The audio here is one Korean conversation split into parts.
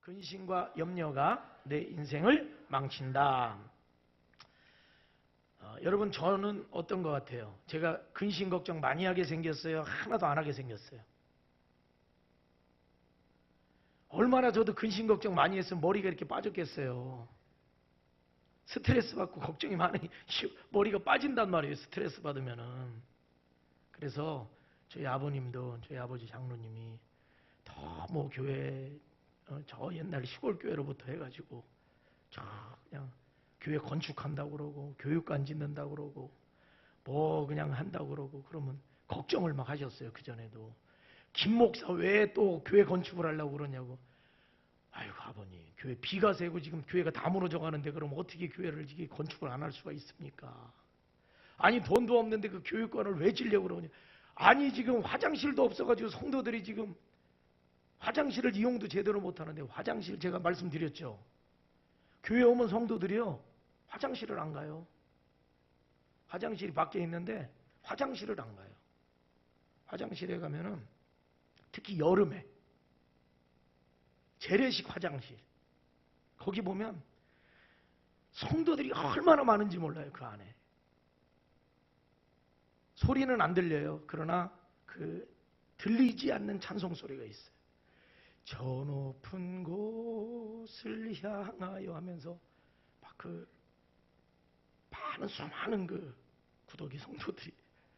근심과 염려가 내 인생을 망친다. 여러분, 저는 어떤 것 같아요? 제가 근심 걱정 많이 하게 생겼어요? 하나도 안 하게 생겼어요? 얼마나 저도 근심 걱정 많이 했으면 머리가 이렇게 빠졌겠어요. 스트레스 받고 걱정이 많으니 머리가 빠진단 말이에요. 스트레스 받으면은. 그래서 저희 아버님도, 저희 아버지 장로님이 뭐 교회, 저 옛날 시골 교회로부터 해가지고 저 그냥 교회 건축한다고 그러고 교육관 짓는다고 그러고 뭐 그냥 한다고 그러고 그러면 걱정을 막 하셨어요. 그전에도. 김 목사 왜 또 교회 건축을 하려고 그러냐고. 아이고 아버님, 교회 비가 새고 지금 교회가 다 무너져 가는데 그럼 어떻게 교회를 이게 건축을 안 할 수가 있습니까? 아니 돈도 없는데 그 교육관을 왜 지려고 그러냐. 아니 지금 화장실도 없어가지고 성도들이 지금 화장실을 이용도 제대로 못하는데, 화장실 제가 말씀드렸죠. 교회 오면 성도들이요 화장실을 안 가요. 화장실이 밖에 있는데 화장실을 안 가요. 화장실에 가면은 특히 여름에 재래식 화장실, 거기 보면 성도들이 얼마나 많은지 몰라요. 그 안에 소리는 안 들려요. 그러나 그 들리지 않는 찬송 소리가 있어요. 저 높은 곳을 향하여 하면서 막 그 수많은 그 구더기 성도들이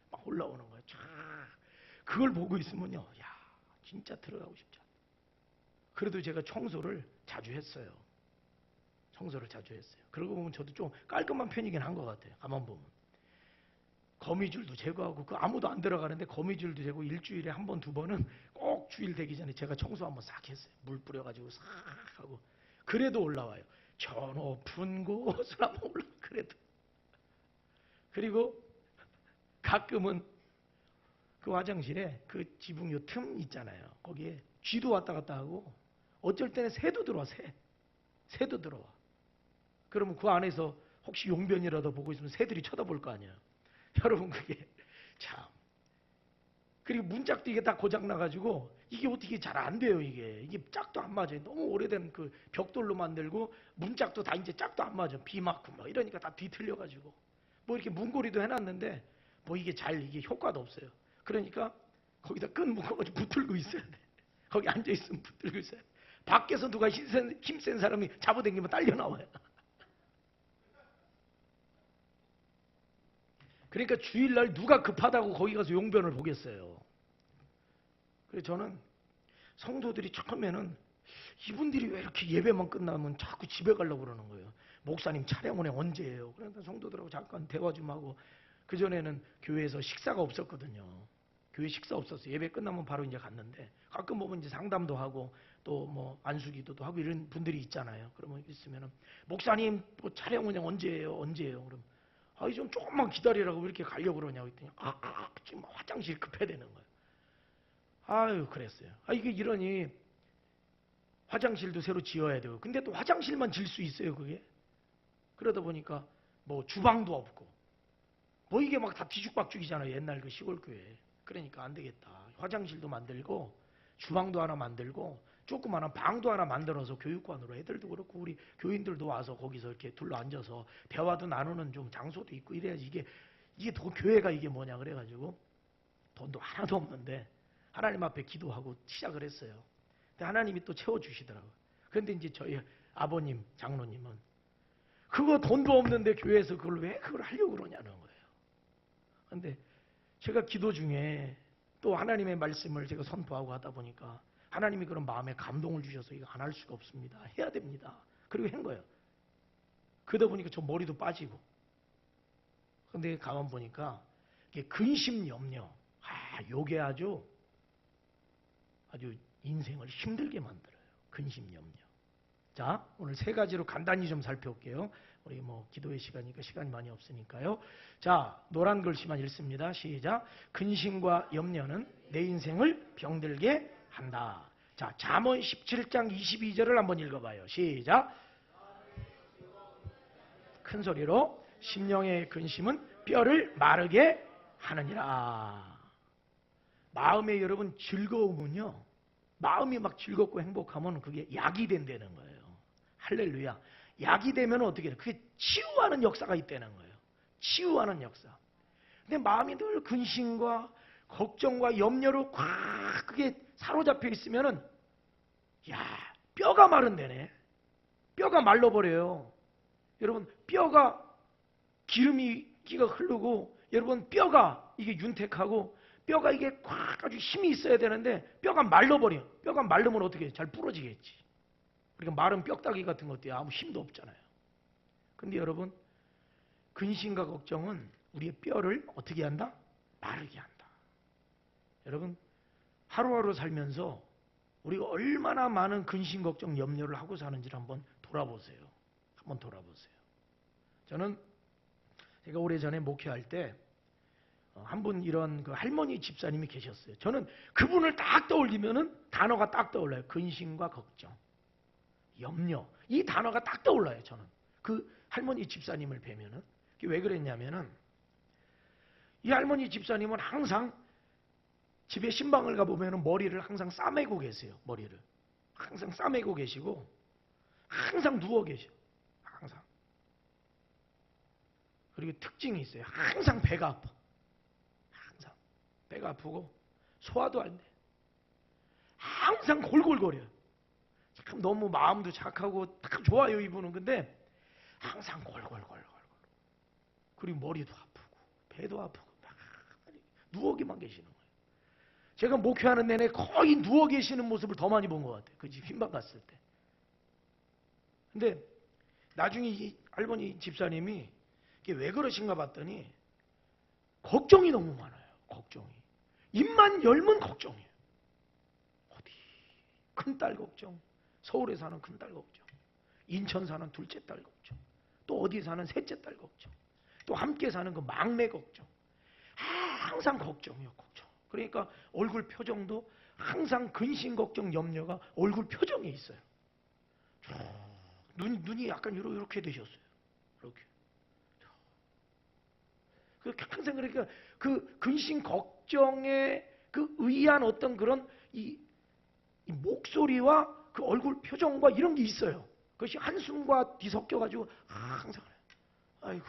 막 올라오는 거예요. 쫙. 그걸 보고 있으면요, 야, 진짜 들어가고 싶지 않다. 그래도 제가 청소를 자주 했어요. 청소를 자주 했어요. 그러고 보면 저도 좀 깔끔한 편이긴 한 것 같아요. 가만 보면. 거미줄도 제거하고, 그 아무도 안 들어가는데 거미줄도 제거 일주일에 한 번, 두 번은 꼭 주일 되기 전에 제가 청소 한번 싹 했어요. 물 뿌려가지고 싹 하고. 그래도 올라와요. 저 높은 곳을 한번 올라와. 그래도. 그리고 가끔은 그 화장실에 그 지붕 틈 있잖아요. 거기에 쥐도 왔다 갔다 하고, 어쩔 때는 새도 들어와. 새도 들어와. 그러면 그 안에서 혹시 용변이라도 보고 있으면 새들이 쳐다볼 거 아니에요. 여러분, 그게 참. 그리고 문짝도 이게 다 고장나가지고 이게 어떻게 잘 안 돼요. 이게 짝도 안 맞아요. 너무 오래된 그 벽돌로 만들고 문짝도 다 이제 짝도 안 맞아. 비 맞고 막 이러니까 다 뒤틀려가지고 뭐 이렇게 문고리도 해놨는데 뭐 이게 효과도 없어요. 그러니까 거기다 끈 묶어가지고 붙들고 있어야 돼. 거기 앉아있으면 붙들고 있어야 돼. 밖에서 누가 힘센 사람이 잡아당기면 딸려 나와요. 그러니까 주일날 누가 급하다고 거기 가서 용변을 보겠어요. 그래서 저는 성도들이 처음에는 이분들이 왜 이렇게 예배만 끝나면 자꾸 집에 가려고 그러는 거예요. 목사님 차량 운행 언제예요? 그러니까 성도들하고 잠깐 대화 좀 하고. 그전에는 교회에서 식사가 없었거든요. 교회 식사 없었어요. 예배 끝나면 바로 이제 갔는데, 가끔 보면 이제 상담도 하고 또 뭐 안수기도도 하고 이런 분들이 있잖아요. 그러면 있으면은 목사님 뭐 차량 운행 언제예요? 그럼 좀 조금만 기다리라고 왜 이렇게 가려고 그러냐고 했더니 지금 화장실 급해야 되는 거예요. 그랬어요. 이게 이러니 화장실도 새로 지어야 되고, 근데 또 화장실만 질 수 있어요, 그게? 그러다 보니까 뭐 주방도 없고 뭐 이게 막 다 뒤죽박죽이잖아요, 옛날 그 시골 교회. 그러니까 안 되겠다. 화장실도 만들고 주방도 하나 만들고 조그마한 방도 하나 만들어서 교육관으로, 애들도 그렇고 우리 교인들도 와서 거기서 이렇게 둘러앉아서 대화도 나누는 좀 장소도 있고 이래야지. 이게 더 교회가 이게 뭐냐 그래가지고 돈도 하나도 없는데 하나님 앞에 기도하고 시작을 했어요. 근데 하나님이 또 채워주시더라고요. 그런데 이제 저희 아버님, 장로님은 그거 돈도 없는데 교회에서 왜 그걸 하려고 그러냐는 거예요. 그런데 제가 기도 중에 또 하나님의 말씀을 제가 선포하고 하다 보니까 하나님이 그런 마음에 감동을 주셔서 이거 안 할 수가 없습니다. 해야 됩니다. 그리고 한 거예요. 그러다 보니까 저 머리도 빠지고. 근데 가만 보니까 이게 근심 염려, 요게 아주 인생을 힘들게 만들어요. 근심 염려. 자, 오늘 세 가지로 간단히 좀 살펴볼게요. 우리 뭐 기도의 시간이니까 시간이 많이 없으니까요. 자, 노란 글씨만 읽습니다. 시작. 근심과 염려는 내 인생을 병들게 한다. 자, 잠언 17장 22절을 한번 읽어봐요. 시작. 큰 소리로 심령의 근심은 뼈를 마르게 하느니라. 마음의 여러분 즐거움은요, 마음이 막 즐겁고 행복하면 그게 약이 된다는 거예요. 할렐루야. 약이 되면 어떻게 해요? 그게 치유하는 역사가 있다는 거예요. 치유하는 역사. 근데 마음이 늘 근심과 걱정과 염려로 꽉 그게 사로잡혀 있으면은 야, 뼈가 마른다네. 뼈가 말라버려요. 여러분, 뼈가 기름기가 흐르고, 여러분, 뼈가 이게 윤택하고, 뼈가 이게 꽉 아주 힘이 있어야 되는데, 뼈가 말라버려. 뼈가 마르면 어떻게 해? 잘 부러지겠지. 그러니까 마른 뼈다귀 같은 것도 아무 힘도 없잖아요. 근데 여러분, 근심과 걱정은 우리의 뼈를 어떻게 한다? 마르게 한다. 여러분, 하루하루 살면서 우리가 얼마나 많은 근심, 걱정, 염려를 하고 사는지를 한번 돌아보세요. 한번 돌아보세요. 저는 제가 오래전에 목회할 때 한 분 이런 그 할머니 집사님이 계셨어요. 저는 그분을 딱 떠올리면은 단어가 딱 떠올라요. 근심과 걱정, 염려. 이 단어가 딱 떠올라요. 저는 그 할머니 집사님을 뵈면은. 왜 그랬냐면은 이 할머니 집사님은 항상 집에 신방을 가보면은 머리를 항상 싸매고 계세요. 머리를 항상 싸매고 계시고 항상 누워 계셔. 항상. 그리고 특징이 있어요. 항상 배가 아파. 항상 배가 아프고 소화도 안 돼. 항상 골골거려요. 참 너무 마음도 착하고 딱 좋아요, 이분은. 근데 항상 골골골골. 그리고 머리도 아프고 배도 아프고 막 누워기만 계시는 거예요. 제가 목회하는 내내 거의 누워 계시는 모습을 더 많이 본 것 같아요. 그 집 흰방 갔을 때. 근데 나중에 이 할머니 집사님이 이게 왜 그러신가 봤더니 걱정이 너무 많아요. 걱정이. 입만 열면 걱정이에요. 어디 큰딸 걱정, 서울에 사는 큰딸 걱정, 인천 사는 둘째 딸 걱정, 또 어디 사는 셋째 딸 걱정, 또 함께 사는 그 막내 걱정. 항상 걱정이요, 걱정. 그러니까 얼굴 표정도 항상 근심, 걱정, 염려가 얼굴 표정에 있어요. 눈이 약간 이렇게 되셨어요. 이렇게. 항상 그러니까 그 근심, 걱정에 그 의한 어떤 그런 이 목소리와 그 얼굴 표정과 이런 게 있어요. 그것이 한숨과 뒤섞여가지고 항상 아이고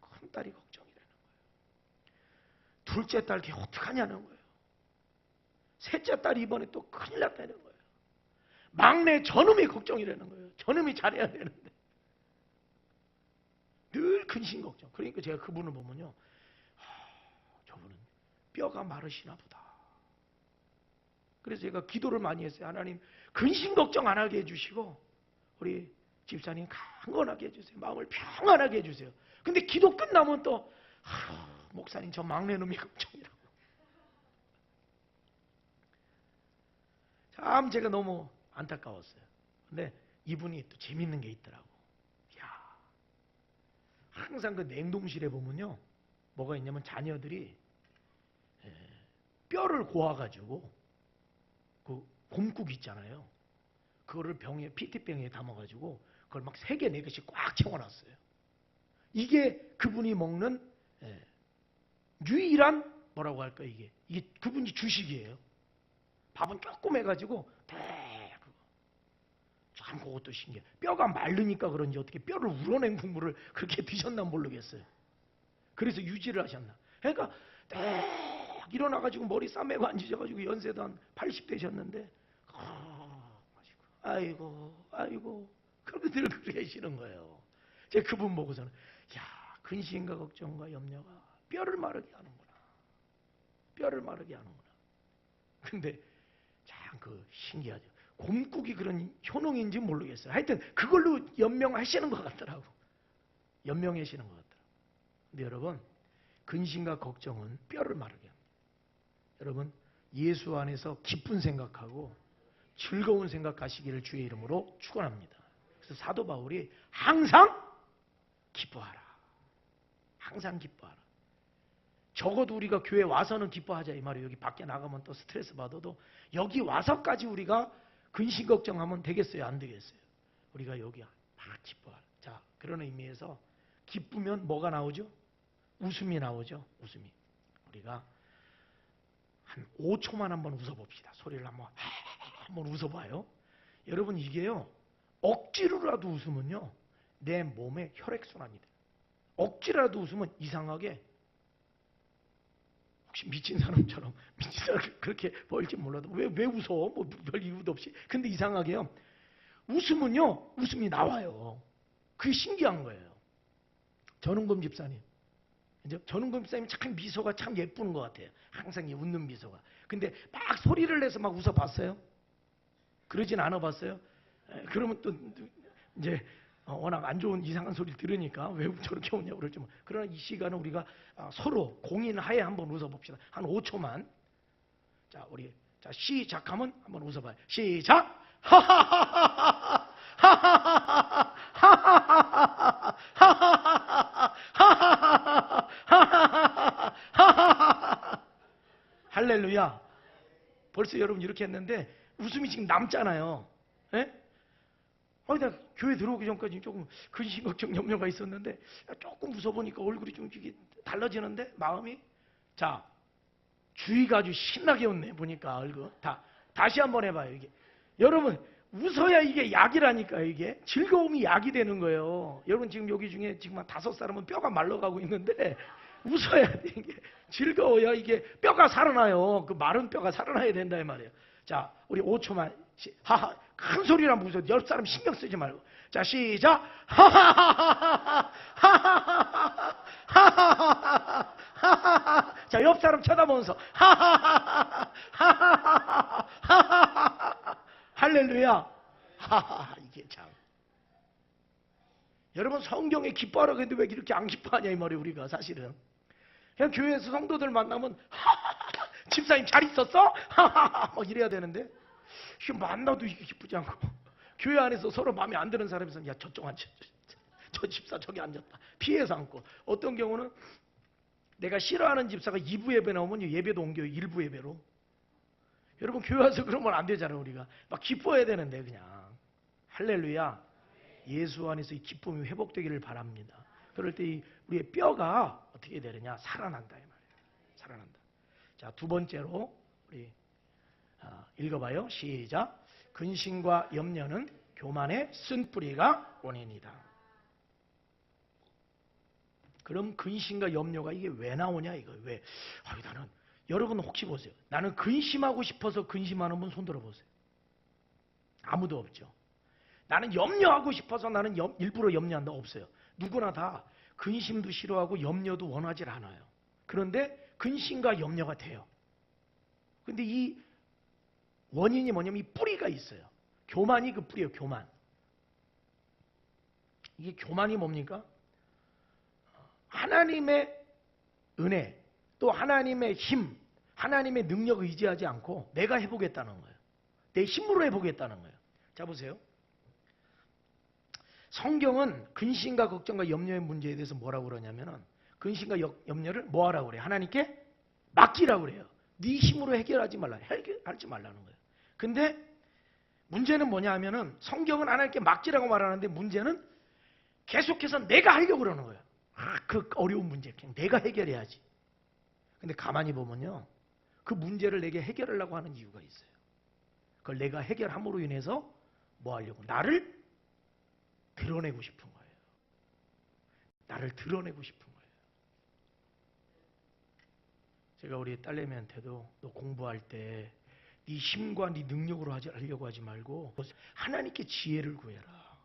큰딸이 걱정이라는 거예요. 둘째 딸 걔 어떡하냐는 거예요. 셋째 딸이 이번에 또 큰일 났다는 거예요. 막내 저놈이 걱정이라는 거예요. 저놈이 잘해야 되는데. 늘 근심 걱정. 그러니까 제가 그분을 보면요. 저분은 뼈가 마르시나 보다. 그래서 제가 기도를 많이 했어요. 하나님 근심 걱정 안 하게 해주시고 우리 집사님 강건하게 해주세요. 마음을 평안하게 해주세요. 근데 기도 끝나면 또 목사님 저 막내 놈이 걱정이라고. 참 제가 너무 안타까웠어요. 근데 이분이 또 재밌는 게 있더라고. 야, 항상 그 냉동실에 보면요. 뭐가 있냐면 자녀들이 뼈를 고아가지고 그 곰국 있잖아요. 그거를 병에 PT병에 담아가지고 그걸 막 3개, 4개씩 꽉 채워놨어요. 이게 그분이 먹는 유일한 뭐라고 할까 이게 그분이 주식이에요. 밥은 조금 해가지고 참 그것도 신기해. 뼈가 마르니까 그런지 어떻게 뼈를 우러낸 국물을 그렇게 드셨나 모르겠어요. 그래서 유지를 하셨나. 그러니까 딱 일어나가지고 머리 싸매고 앉으셔가지고 연세도 한 80 되셨는데 아이고 그렇게 늘 그러시는 거예요. 제가 그분 보고서는 야 근심과 걱정과 염려가 뼈를 마르게 하는구나. 뼈를 마르게 하는구나. 근데 참 그 신기하죠. 곰국이 그런 효능인지 모르겠어요. 하여튼 그걸로 연명하시는 것 같더라고. 연명하시는 것 같더라고. 근데 여러분 근심과 걱정은 뼈를 마르게 합니다. 여러분 예수 안에서 기쁜 생각하고 즐거운 생각하시기를 주의 이름으로 축원합니다. 그래서 사도 바울이 항상 기뻐하라. 항상 기뻐하라. 적어도 우리가 교회 와서는 기뻐하자 이 말이에요. 여기 밖에 나가면 또 스트레스 받아도 여기 와서까지 우리가 근심 걱정하면 되겠어요? 안 되겠어요? 우리가 여기 막 기뻐하라. 자, 그런 의미에서 기쁘면 뭐가 나오죠? 웃음이 나오죠. 웃음이. 우리가 한 5초만 한번 웃어봅시다. 소리를 한번 웃어봐요. 여러분 이게요. 억지로라도 웃으면요. 내 몸에 혈액순환이 돼요. 억지로라도 웃으면 이상하게 혹시 미친 사람처럼 미친 사람 그렇게 보일지 몰라도 왜 웃어? 뭐 별 이유도 없이. 근데 이상하게요. 웃으면요. 웃음이 나와요. 그게 신기한 거예요. 전은검 집사님. 전은검 집사님 참 미소가 참 예쁘는 것 같아요. 항상 이 웃는 미소가. 근데 막 소리를 내서 막 웃어봤어요? 그러진 않아봤어요? 그러면 또 이제 워낙 안 좋은 이상한 소리를 들으니까 왜 저렇게 웃냐고 그러지 뭐. 그러나 이 시간은 우리가 서로 공인하에 한번 웃어봅시다. 한 5초만. 자, 우리 자 시작하면 한번 웃어봐요. 시작. 하하하하하 하하하하하 하하하하하 하하하하하 하하하하하 할렐루야. 벌써 여러분 이렇게 했는데 웃음이 지금 남잖아요. 예? 나 교회 들어오기 전까지 조금 근심 걱정 염려가 있었는데 조금 웃어보니까 얼굴이 좀 이게 달라지는데 마음이. 자, 주위가 아주 신나게 웃네 보니까 얼굴. 다시 한번 해봐요. 이게 여러분 웃어야 이게 약이라니까요. 이게 즐거움이 약이 되는 거예요. 여러분 지금 여기 중에 지금 한 5사람은 뼈가 말라가고 있는데 웃어야 돼. 이게 즐거워야 이게 뼈가 살아나요. 그 마른 뼈가 살아나야 된다 이 말이에요. 자, 우리 5초만 하하 큰 소리로 한번 웃어. 10사람 신경 쓰지 말고. 자, 시작. 하하하하하 하하하하하 하하하하. 자, 옆 사람 쳐다보면서 하하하하하 하하하하하 할렐루야. 하하 이게 참. 여러분 성경에 기뻐하라고 했는데 왜 이렇게 안 기뻐하냐 이 말이에요. 우리가 사실은 그냥 교회에서 성도들 만나면 하하하 집사님 잘 있었어? 하하하 막 이래야 되는데 이게 만나도 이게 기쁘지 않고 교회 안에서 서로 마음에 안 드는 사람이 있으면 야 저쪽 앉아 저 집사 저기 앉았다 피해서 앉고 어떤 경우는 내가 싫어하는 집사가 2부 예배 나오면 예배도 옮겨요. 1부 예배로. 여러분 교회 와서 그러면 안 되잖아요. 우리가 막 기뻐해야 되는데 그냥 할렐루야. 예수 안에서 이 기쁨이 회복되기를 바랍니다. 그럴 때 우리의 뼈가 어떻게 되느냐 살아난다 이 말이에요. 살아난다. 자, 두 번째로 우리 읽어봐요. 시작. 근심과 염려는 교만의 쓴뿌리가 원인이다. 그럼 근심과 염려가 이게 왜 나오냐 이거 왜? 나는 여러분 혹시 보세요. 나는 근심하고 싶어서 근심하는 분 손 들어보세요. 아무도 없죠. 나는 염려하고 싶어서 나는 일부러 염려한다 없어요. 누구나 다 근심도 싫어하고 염려도 원하지 않아요. 그런데 근심과 염려가 돼요. 근데 이 원인이 뭐냐면 이 뿌리가 있어요. 교만이 그 뿌리예요. 교만. 이게 교만이 뭡니까? 하나님의 은혜 또 하나님의 힘 하나님의 능력을 의지하지 않고 내가 해보겠다는 거예요. 내 힘으로 해보겠다는 거예요. 자 보세요. 성경은 근심과 걱정과 염려의 문제에 대해서 뭐라고 그러냐면은 근심과 염려를 뭐 하라고 그래요? 하나님께 맡기라고 그래요. 네 힘으로 해결하지 말라. 해결하지 말라는 거예요. 근데 문제는 뭐냐 하면은 성경은 하나님께 맡기라고 말하는데 문제는 계속해서 내가 하려고 그러는 거예요. 그 어려운 문제 그냥 내가 해결해야지. 근데 가만히 보면요. 그 문제를 내게 해결하려고 하는 이유가 있어요. 그걸 내가 해결함으로 인해서 뭐 하려고? 나를 드러내고 싶은 거예요. 나를 드러내고 싶은 거예요. 제가 우리 딸내미한테도 너 공부할 때 네 힘과 네 능력으로 하려고 하지 말고 하나님께 지혜를 구해라.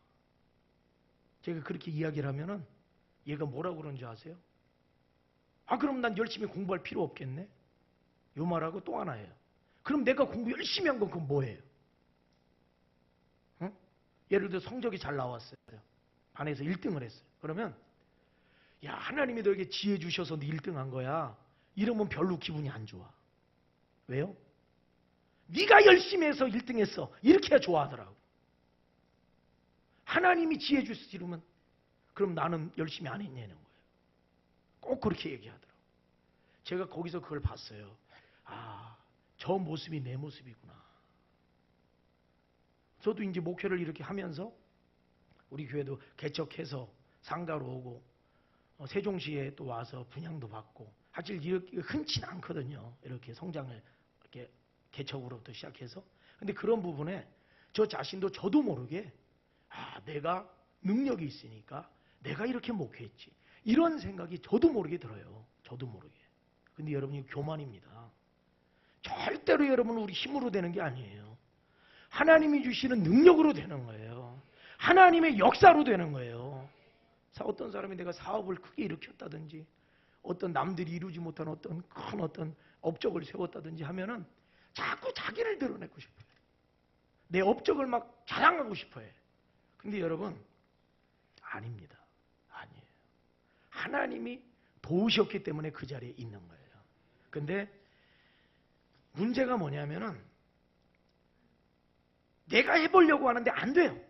제가 그렇게 이야기를 하면은 얘가 뭐라고 그러는지 아세요? 그럼 난 열심히 공부할 필요 없겠네? 요 말하고 또 하나예요. 그럼 내가 공부 열심히 한 건 그건 뭐예요? 응? 예를 들어 성적이 잘 나왔어요. 반에서 1등을 했어요. 그러면 야 하나님이 너에게 지혜 주셔서 너 1등 한 거야. 이러면 별로 기분이 안 좋아. 왜요? 네가 열심히 해서 1등 했어. 이렇게 좋아하더라고. 하나님이 지혜 주시면 그럼 나는 열심히 안 했냐는 거예요. 꼭 그렇게 얘기하더라고. 제가 거기서 그걸 봤어요. 저 모습이 내 모습이구나. 저도 이제 목회를 이렇게 하면서 우리 교회도 개척해서 상가로 오고 세종시에 또 와서 분양도 받고 사실 이렇게 흔치는 않거든요. 이렇게 성장을 이렇게 개척으로부터 시작해서. 근데 그런 부분에 저 자신도 저도 모르게 내가 능력이 있으니까 내가 이렇게 목회했지. 이런 생각이 저도 모르게 들어요. 저도 모르게. 근데 여러분이 교만입니다. 절대로 여러분 우리 힘으로 되는 게 아니에요. 하나님이 주시는 능력으로 되는 거예요. 하나님의 역사로 되는 거예요. 어떤 사람이 내가 사업을 크게 일으켰다든지 어떤 남들이 이루지 못한 어떤 업적을 세웠다든지 하면은 자꾸 자기를 드러내고 싶어요. 내 업적을 막 자랑하고 싶어요. 근데 여러분 아닙니다. 아니에요. 하나님이 도우셨기 때문에 그 자리에 있는 거예요. 근데 문제가 뭐냐면은 내가 해보려고 하는데 안 돼요.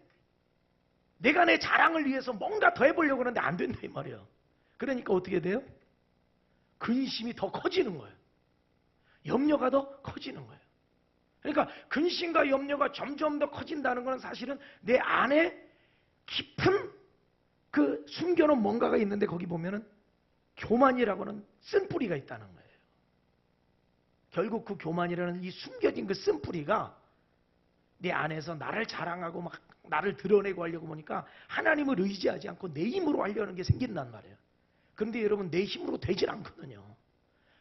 내가 내 자랑을 위해서 뭔가 더 해보려고 하는데 안 된다 이 말이에요. 그러니까 어떻게 돼요? 근심이 더 커지는 거예요. 염려가 더 커지는 거예요. 그러니까 근심과 염려가 점점 더 커진다는 것은 사실은 내 안에 깊은 그 숨겨놓은 뭔가가 있는데 거기 보면은 교만이라고는 쓴뿌리가 있다는 거예요. 결국 그 교만이라는 이 숨겨진 그 쓴뿌리가 내 안에서 나를 자랑하고 막 나를 드러내고 하려고 보니까 하나님을 의지하지 않고 내 힘으로 하려는 게 생긴단 말이에요. 그런데 여러분 내 힘으로 되질 않거든요.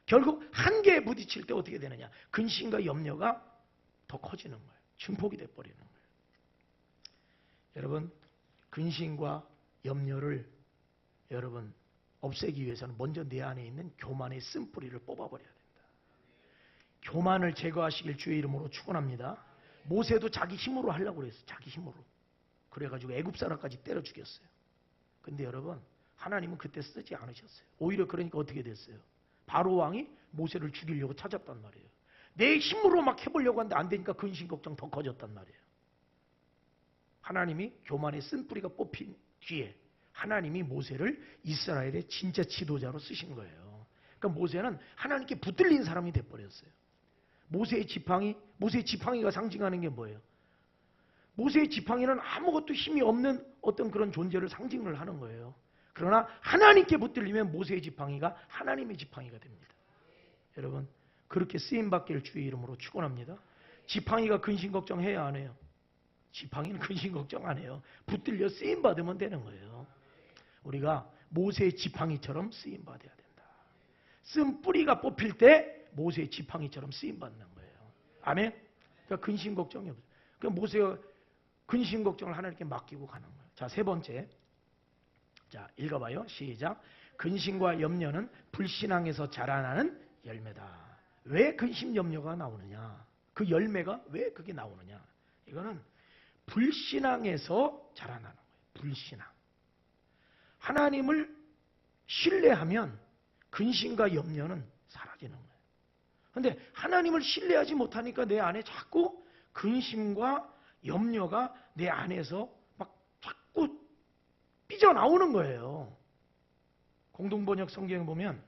결국 한계에 부딪힐 때 어떻게 되느냐? 근심과 염려가 더 커지는 거예요. 증폭이 돼버리는 거예요. 여러분 근심과 염려를 여러분 없애기 위해서는 먼저 내 안에 있는 교만의 쓴뿌리를 뽑아버려야 된다. 교만을 제거하시길 주의 이름으로 축원합니다. 모세도 자기 힘으로 하려고 그랬어요. 자기 힘으로. 그래가지고 애굽 사람까지 때려 죽였어요. 근데 여러분 하나님은 그때 쓰지 않으셨어요. 오히려 그러니까 어떻게 됐어요? 바로 왕이 모세를 죽이려고 찾았단 말이에요. 내 힘으로 막 해보려고 하는데 안 되니까 근심 걱정 더 커졌단 말이에요. 하나님이 교만의 쓴뿌리가 뽑힌 뒤에 하나님이 모세를 이스라엘의 진짜 지도자로 쓰신 거예요. 그러니까 모세는 하나님께 붙들린 사람이 돼버렸어요. 모세의 지팡이가 상징하는 게 뭐예요? 모세의 지팡이는 아무것도 힘이 없는 어떤 그런 존재를 상징을 하는 거예요. 그러나 하나님께 붙들리면 모세의 지팡이가 하나님의 지팡이가 됩니다. 여러분 그렇게 쓰임받기를 주의 이름으로 축원합니다. 지팡이가 근심 걱정해야 안 해요? 지팡이는 근심 걱정 안 해요. 붙들려 쓰임받으면 되는 거예요. 우리가 모세의 지팡이처럼 쓰임받아야 된다. 쓴 뿌리가 뽑힐 때 모세의 지팡이처럼 쓰임받는 거예요. 아멘? 그러니까 근심 걱정이 없어요. 그러니까 모세가 근심 걱정을 하나님께 맡기고 가는 거예요. 자, 세 번째. 자, 읽어봐요. 시작. 근심과 염려는 불신앙에서 자라나는 열매다. 왜 근심 염려가 나오느냐? 그 열매가 왜 그게 나오느냐? 이거는 불신앙에서 자라나는 거예요. 불신앙. 하나님을 신뢰하면 근심과 염려는 사라지는 거예요. 그런데 하나님을 신뢰하지 못하니까 내 안에 자꾸 근심과 염려가 내 안에서 막 자꾸 삐져나오는 거예요. 공동번역 성경에 보면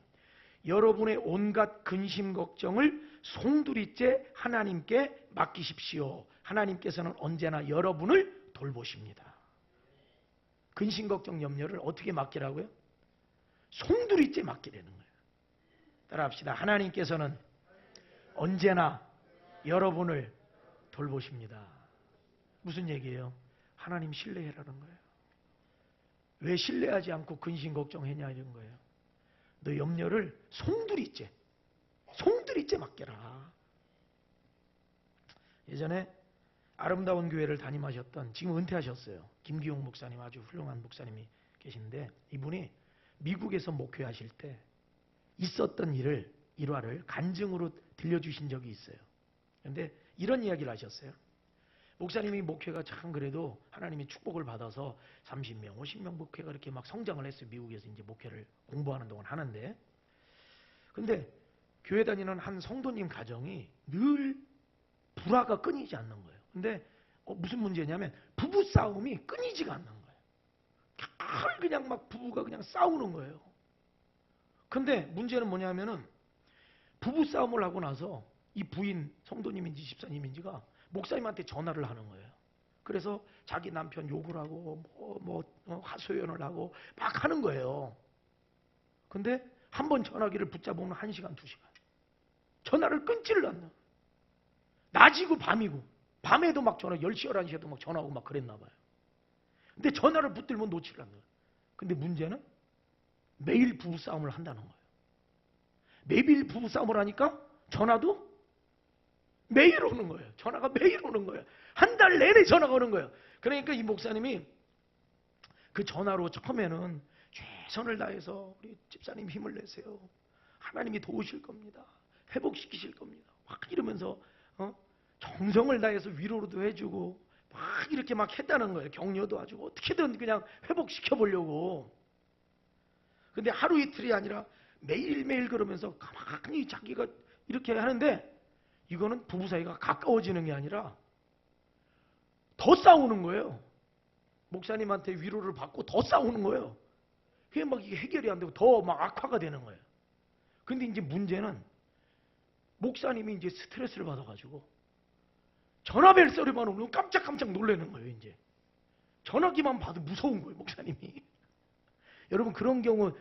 여러분의 온갖 근심 걱정을 송두리째 하나님께 맡기십시오. 하나님께서는 언제나 여러분을 돌보십니다. 근심 걱정 염려를 어떻게 맡기라고요? 송두리째 맡기라는 거예요. 따라합시다. 하나님께서는 언제나 여러분을 돌보십니다. 무슨 얘기예요? 하나님 신뢰해라는 거예요. 왜 신뢰하지 않고 근심 걱정했냐 이런 거예요. 너 염려를 송두리째 맡겨라. 예전에 아름다운 교회를 담임하셨던, 지금 은퇴하셨어요, 김기용 목사님, 아주 훌륭한 목사님이 계신데, 이분이 미국에서 목회하실 때 있었던 일화를 간증으로 들려주신 적이 있어요. 그런데 이런 이야기를 하셨어요. 목사님이 목회가 참 그래도 하나님이 축복을 받아서 30명, 50명 목회가 이렇게 막 성장을 했어요. 미국에서 이제 목회를 공부하는 동안 하는데. 근데 교회 다니는 한 성도님 가정이 늘 불화가 끊이지 않는 거예요. 근데 무슨 문제냐면 부부 싸움이 끊이지가 않는 거예요. 그냥 막 부부가 그냥 싸우는 거예요. 근데 문제는 뭐냐면은 부부 싸움을 하고 나서 이 부인, 성도님인지 집사님인지가 목사님한테 전화를 하는 거예요. 그래서 자기 남편 욕을 하고 하소연을 하고 막 하는 거예요. 근데 한 번 전화기를 붙잡으면 1시간, 2시간 전화를 끊지를 않나. 낮이고 밤이고 밤에도 막 전화 10시 11시에도 막 전화하고 막 그랬나 봐요. 근데 전화를 붙들면 놓치를 않는 거예요. 근데 문제는 매일 부부싸움을 한다는 거예요. 매일 부부싸움을 하니까 전화도 매일 오는 거예요. 전화가 매일 오는 거예요. 한 달 내내 전화가 오는 거예요. 그러니까 이 목사님이 그 전화로 처음에는 최선을 다해서 우리 집사님 힘을 내세요. 하나님이 도우실 겁니다. 회복시키실 겁니다. 막 이러면서 정성을 다해서 위로도 해주고 막 이렇게 막 했다는 거예요. 격려도 해주고 어떻게든 그냥 회복시켜 보려고. 근데 하루 이틀이 아니라 매일매일 그러면서 가만히 자기가 이렇게 하는데 이거는 부부 사이가 가까워지는 게 아니라 더 싸우는 거예요. 목사님한테 위로를 받고 더 싸우는 거예요. 그게 막 이게 해결이 안 되고 더 막 악화가 되는 거예요. 근데 이제 문제는 목사님이 이제 스트레스를 받아가지고 전화벨 소리만 오면 깜짝깜짝 놀라는 거예요. 이제 전화기만 봐도 무서운 거예요. 목사님이. 여러분 그런 경우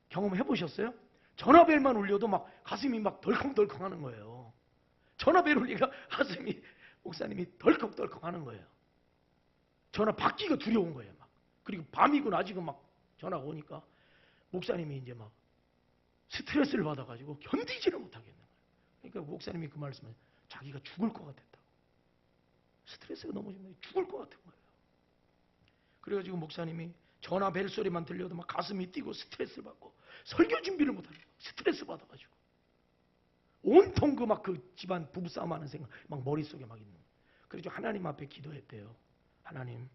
경험해 보셨어요? 전화벨만 울려도 막 가슴이 막 덜컹덜컹 하는 거예요. 전화벨 울리니까 가슴이 목사님이 덜컹덜컹 하는 거예요. 전화 받기가 두려운 거예요. 막. 그리고 밤이고 낮이고 막 전화가 오니까 목사님이 이제 막 스트레스를 받아가지고 견디지를 못하겠는 거예요. 그러니까 목사님이 그 말씀을 자기가 죽을 것 같았다고. 스트레스가 너무 심해 죽을 것 같은 거예요. 그래가지고 목사님이 전화 벨 소리만 들려도 막 가슴이 뛰고 스트레스를 받고 설교 준비를 못하는 거예요. 스트레스 받아가지고 온통 그 막 그 집안 부부싸움 하는 생각 막 머릿속에 막 있는 거예요. 그래서 하나님 앞에 기도했대요. 하나님,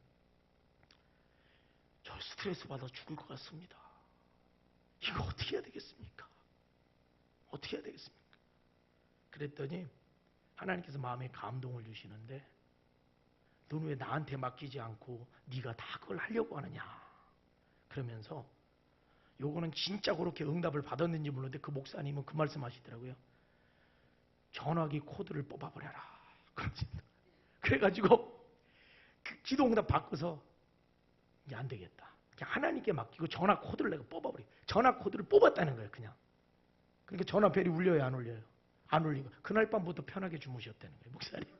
저 스트레스 받아 죽을 것 같습니다. 이거 어떻게 해야 되겠습니까? 어떻게 해야 되겠습니까? 그랬더니 하나님께서 마음에 감동을 주시는데 너는 왜 나한테 맡기지 않고 네가 다 그걸 하려고 하느냐? 그러면서 요거는 진짜 그렇게 응답을 받았는지 모르는데 그 목사님은 그 말씀하시더라고요. 전화기 코드를 뽑아버려라. 그래가지고 그 기도 응답 받고서 이제 안 되겠다. 그냥 하나님께 맡기고 전화 코드를 내가 뽑아버려. 전화 코드를 뽑았다는 거예요. 그냥. 그러니까 전화벨이 울려요, 안 울려요? 안 울리고 그날 밤부터 편하게 주무셨다는 거예요, 목사님이.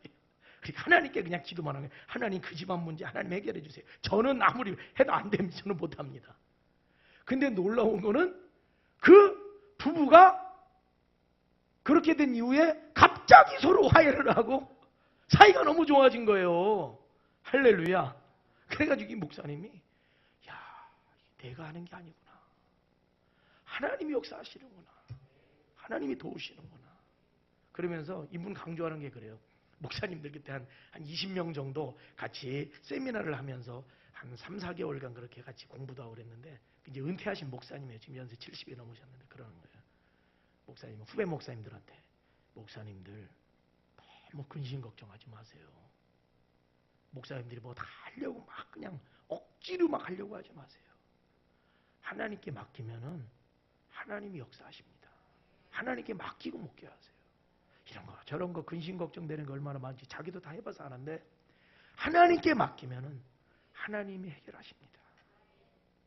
그러니까 하나님께 그냥 기도만 하는 거예요. 하나님 그 집안 문제 하나님 해결해 주세요. 저는 아무리 해도 안 됩니다. 저는 못합니다. 근데 놀라운 거는 그 부부가 그렇게 된 이후에 갑자기 서로 화해를 하고 사이가 너무 좋아진 거예요. 할렐루야. 그래가지고 이 목사님이 야, 내가 하는 게 아니구나. 하나님이 역사하시는구나. 하나님이 도우시는구나. 그러면서 이분 강조하는 게 그래요. 목사님들 그때 한 20명 정도 같이 세미나를 하면서 한 3, 4개월간 그렇게 같이 공부도 하고 그랬는데 이제 은퇴하신 목사님이에요. 지금 연세 70이 넘으셨는데 그러는 거예요. 목사님, 후배 목사님들한테 목사님들 너무 근심 걱정하지 마세요. 목사님들이 뭐 다 하려고 막 그냥 억지로 막 하려고 하지 마세요. 하나님께 맡기면은 하나님이 역사하십니다. 하나님께 맡기고 묵게 하세요. 이런 거 저런 거 근심 걱정되는 거 얼마나 많은지 자기도 다 해봐서 아는데 하나님께 맡기면은 하나님이 해결하십니다.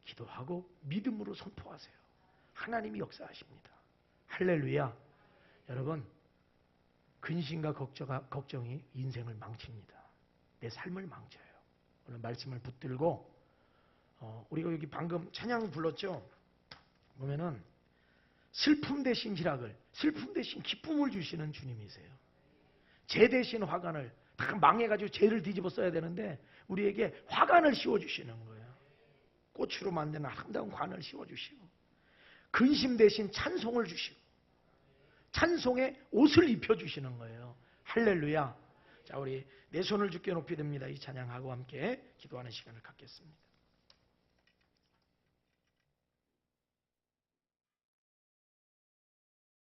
기도하고 믿음으로 선포하세요. 하나님이 역사하십니다. 할렐루야. 여러분 근심과 걱정이 인생을 망칩니다. 내 삶을 망쳐요. 오늘 말씀을 붙들고 우리가 여기 방금 찬양 불렀죠. 보면은 슬픔 대신 희락을, 슬픔 대신 기쁨을 주시는 주님이세요. 죄 대신 화관을 다 망해가지고 죄를 뒤집어 써야 되는데 우리에게 화관을 씌워주시는 거예요. 꽃으로 만든 아름다운 관을 씌워주시고 근심 대신 찬송을 주시고 찬송의 옷을 입혀주시는 거예요. 할렐루야. 자, 우리 내 손을 주께 높이 듭니다. 이 찬양하고 함께 기도하는 시간을 갖겠습니다.